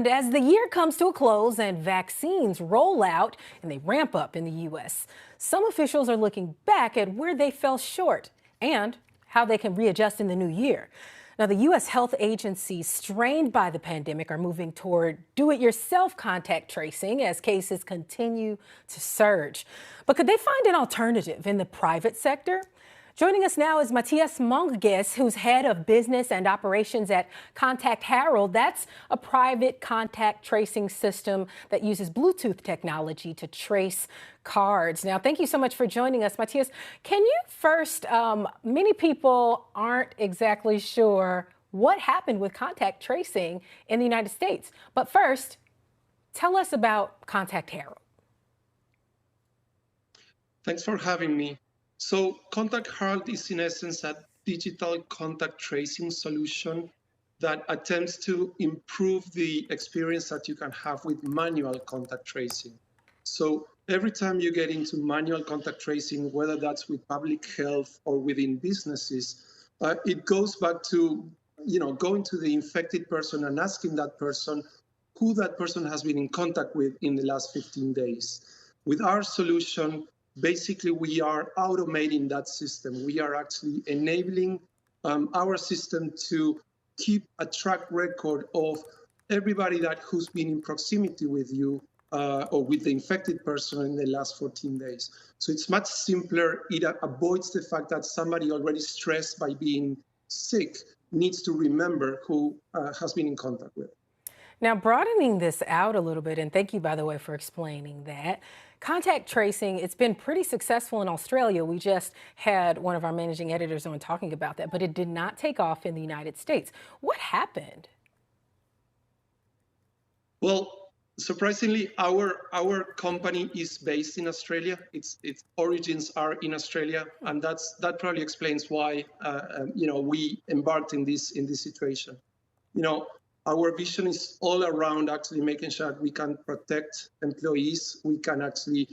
And as the year comes to a close and vaccines roll out and they ramp up in the U.S., some officials are looking back at where they fell short and how they can readjust in the new year. Now, the U.S. health agencies strained by the pandemic are moving toward do-it-yourself contact tracing as cases continue to surge. But could they find an alternative in the private sector? Joining us now is Matthias Monges, who's head of business and operations at Contactheart. That's a private contact tracing system that uses Bluetooth technology to trace cards. Now, thank you so much for joining us, Matthias. Can you first, many people aren't exactly sure what happened with contact tracing in the United States. But first, tell us about Contactheart. Thanks for having me. So Contactheart is in essence a digital contact tracing solution that attempts to improve the experience that you can have with manual contact tracing. So every time you get into manual contact tracing, whether that's with public health or within businesses, it goes back to, going to the infected person and asking that person who that person has been in contact with in the last 15 days. With our solution, basically, we are automating that system. We are actually enabling our system to keep a track record of everybody who's been in proximity with you or with the infected person in the last 14 days. So it's much simpler. It avoids the fact that somebody already stressed by being sick needs to remember who has been in contact with. Now, broadening this out a little bit, and thank you, by the way, for explaining that. Contact tracing, it's been pretty successful in Australia. We just had one of our managing editors on talking about that, but it did not take off in the United States. What happened? Well, surprisingly, our company is based in Australia. Its origins are in Australia, and that probably explains why we embarked in this situation. Our vision is all around actually making sure that we can protect employees. We can actually,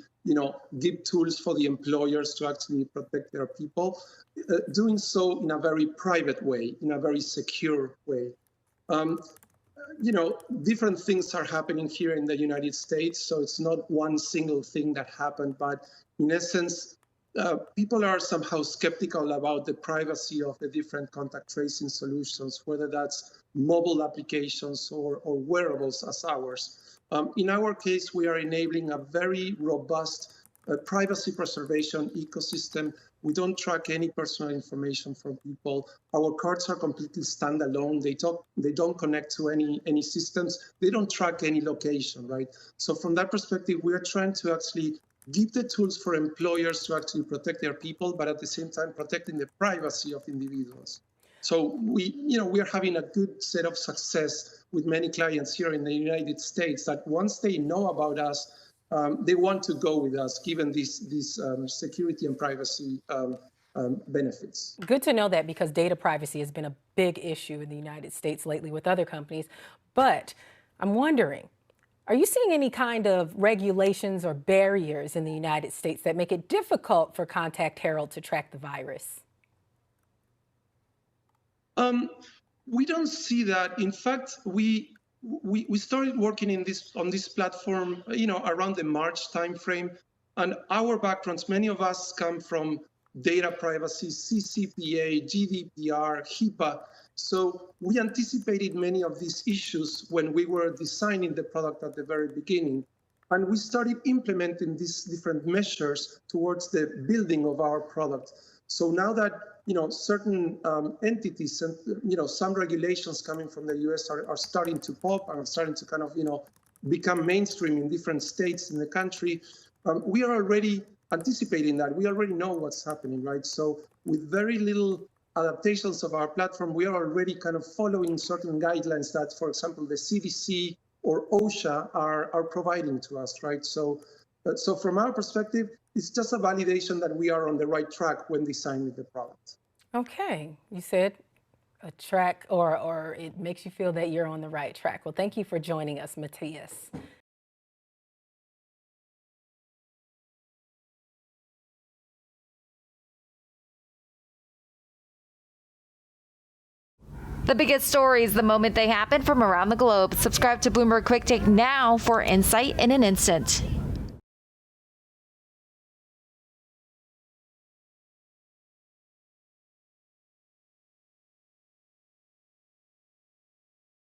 give tools for the employers to actually protect their people, doing so in a very private way, in a very secure way. Different things are happening here in the United States, so it's not one single thing that happened, but in essence, people are somehow skeptical about the privacy of the different contact tracing solutions, whether that's mobile applications or wearables as ours. In our case, we are enabling a very robust privacy preservation ecosystem. We don't track any personal information from people. Our cards are completely standalone. They don't connect to any systems. They don't track any location, right? So from that perspective, we are trying to actually give the tools for employers to actually protect their people, but at the same time protecting the privacy of individuals. So we are having a good set of success with many clients here in the United States that once they know about us, they want to go with us, given these security and privacy benefits. Good to know that, because data privacy has been a big issue in the United States lately with other companies. But I'm wondering, are you seeing any kind of regulations or barriers in the United States that make it difficult for Contactheart to track the virus? We don't see that. In fact, we started working on this platform, around the March timeframe, and our backgrounds, many of us come from data privacy, CCPA, GDPR, HIPAA. So we anticipated many of these issues when we were designing the product at the very beginning. And we started implementing these different measures towards the building of our product. So now that certain entities and some regulations coming from the US are starting to pop and are starting to kind of become mainstream in different states in the country, we are already anticipating that. We already know what's happening, right? So with very little adaptations of our platform, we are already kind of following certain guidelines that, for example, the CDC or OSHA are providing to us, right? So from our perspective, it's just a validation that we are on the right track when designing the product. Okay, you said a track, or it makes you feel that you're on the right track. Well, thank you for joining us, Matthias. The biggest stories the moment they happen from around the globe. Subscribe to Bloomberg Quick Take now for insight in an instant.